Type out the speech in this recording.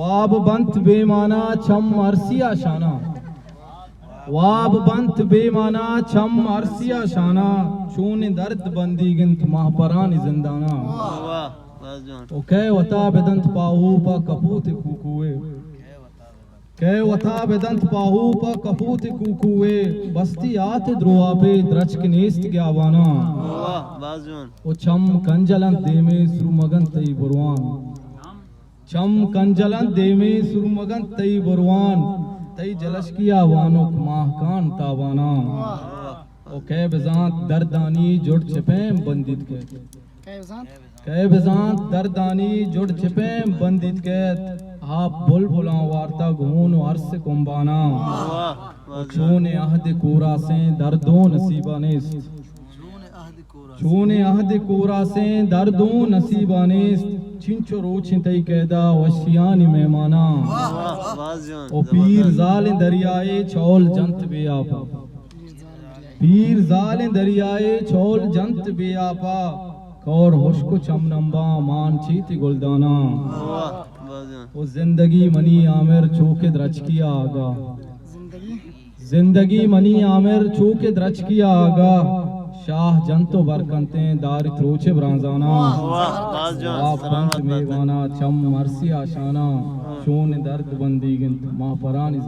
वाब बंत बेमाना छम अरसिया शाना, वाब बंत बेमाना छम अरसिया शाना, चून दर्द बंदी गिनत महापरान जिंदाना। ओ कै वता बेदंत पाहू पा कपूत कुकुए, कै वता बेदंत पाहू पा कपूत कुकुए, बस्ती आते द्रोआ पे द्रचक नेस्त ग्यावाना। ओ छम कंजलन देमे सुरमगन तई बुरवान, छम कंजलन देमे सुरमगन तई बुरवान, तई जलश किया वानोक माहकान तावाना। ओ कै बेजांत दर्दानी जुड़ छिपे बंदित के, कै बेजांत दर्दानी जुड़ छिपे बंदित के, आप बुलबुला वार्ता घून अर्स कुंबाना। चूने अहद कोरा से दर्दों नसीबानेस्त, चूने अहद कोरा से दर्दों नसीबानेस्त, छिंचो रोचिं तई कैदा वशियानी मेहमाना। ओ पीर जाले दरियाए छौल जंत बेआपा, पीर जाले दरियाए छौल जंत बेआपा, और हुश्को चमनंबा मान चीती गुलदाना। ओ जिंदगी मनी आमिर चूके द्रच किया आगा, जिंदगी मनी आमिर चूके द्रच किया आगा, शाह जंतो बरकंते दारित रोचे ब्रांजाना। आप पंत मेवाना छम अरसिया शाना, शोन दर्द बंदी गिनत महापरान।